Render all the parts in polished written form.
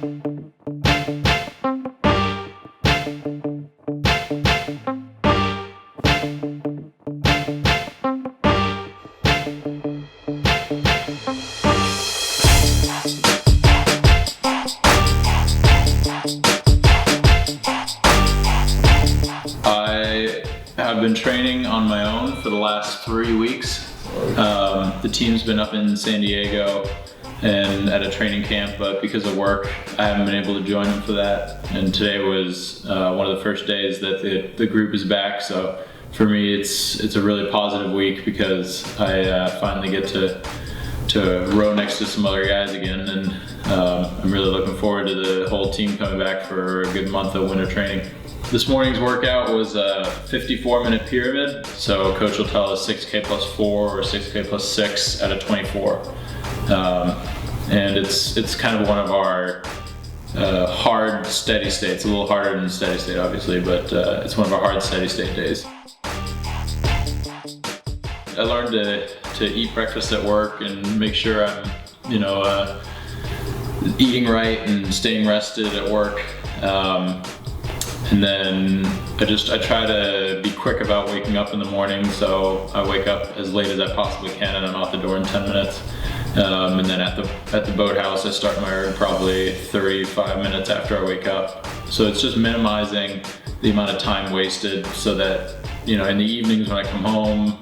I've been training on my own for the last 3 weeks. The team's been up in San Diego and at a training camp, but because of work, I haven't been able to join them for that. And today was one of the first days that the group is back. So for me, it's a really positive week because I finally get to row next to some other guys again, and I'm really looking forward to the whole team coming back for a good month of winter training. This morning's workout was a 54-minute pyramid, so coach will tell us 6K plus 4 or 6K plus 6 out of 24. And it's kind of one of our hard steady states, a little harder than steady state obviously, but it's one of our hard steady state days. I learned to eat breakfast at work and make sure I'm, eating right and staying rested at work. And then I try to be quick about waking up in the morning, so I wake up as late as I possibly can and I'm out the door in 10 minutes. And then at the boathouse, I start my erg probably 35 minutes after I wake up. So it's just minimizing the amount of time wasted so that, in the evenings when I come home,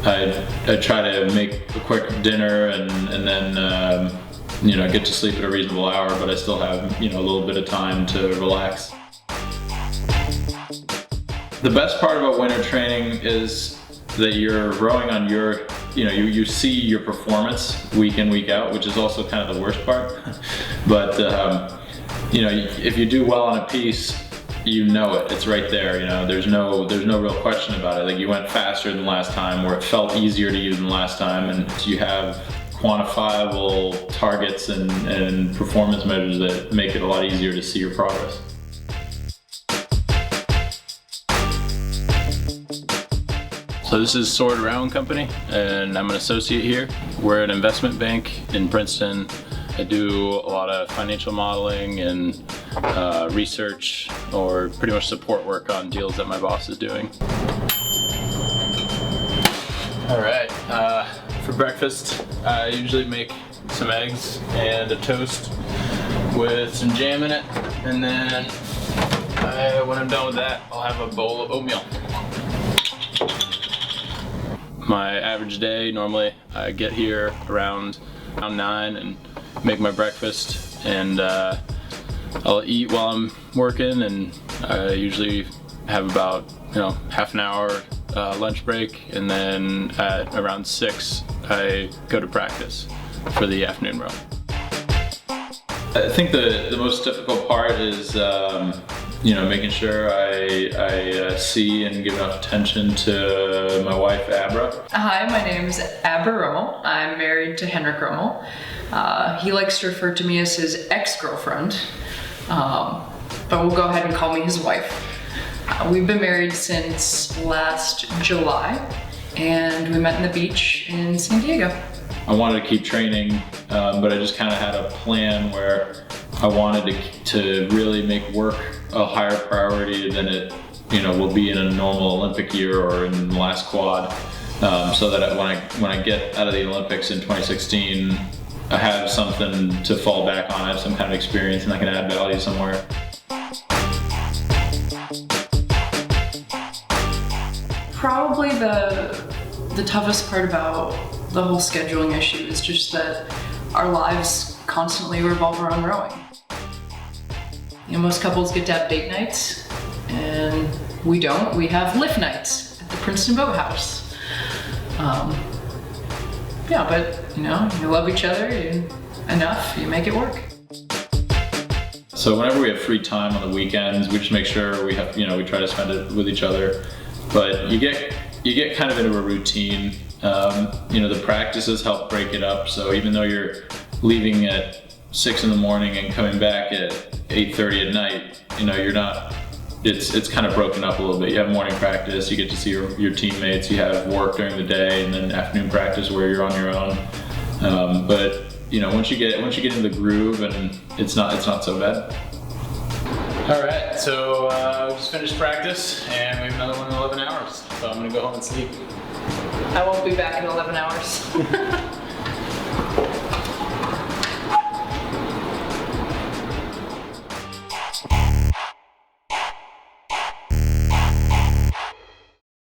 I try to make a quick dinner and then, get to sleep at a reasonable hour, but I still have, a little bit of time to relax. The best part about winter training is that you're rowing on your, you see your performance week in, week out, which is also kind of the worst part. But, if you do well on a piece, it's right there, there's no real question about it. Like, you went faster than last time, or it felt easier to you than last time, and you have quantifiable targets and performance measures that make it a lot easier to see your progress. So this is Sword Round Company, and I'm an associate here. We're an investment bank in Princeton. I do a lot of financial modeling and research, or pretty much support work on deals that my boss is doing. All right, for breakfast, I usually make some eggs and a toast with some jam in it, and then when I'm done with that, I'll have a bowl of oatmeal. My average day, normally I get here around 9 and make my breakfast, and I'll eat while I'm working, and I usually have about half an hour lunch break, and then at around 6 I go to practice for the afternoon row. I think the most difficult part is making sure I see and give enough attention to my wife, Abra. Hi, my name is Henrik Rummel. I'm married to Henrik Rummel. He likes to refer to me as his ex-girlfriend, but we'll go ahead and call me his wife. We've been married since last July, and we met on the beach in San Diego. I wanted to keep training, but I just kind of had a plan where I wanted to really make work a higher priority than it will be in a normal Olympic year or in the last quad, so that when I get out of the Olympics in 2016, I have something to fall back on. I have some kind of experience and I can add value somewhere. Probably the toughest part about the whole scheduling issue is just that our lives constantly revolve around rowing. Most couples get to have date nights, and we don't. We have lift nights at the Princeton Boathouse. But you love each other enough, you make it work. So whenever we have free time on the weekends, we just make sure we have, we try to spend it with each other. But you get kind of into a routine. The practices help break it up. So even though you're leaving at 6 in the morning and coming back at 8:30 at night, you're not. It's kind of broken up a little bit. You have morning practice, you get to see your teammates. You have work during the day, and then afternoon practice where you're on your own. But you know, once you get into the groove, and it's not so bad. All right, so we just finished practice and we have another one in 11 hours. So I'm gonna go home and sleep. I won't be back in 11 hours.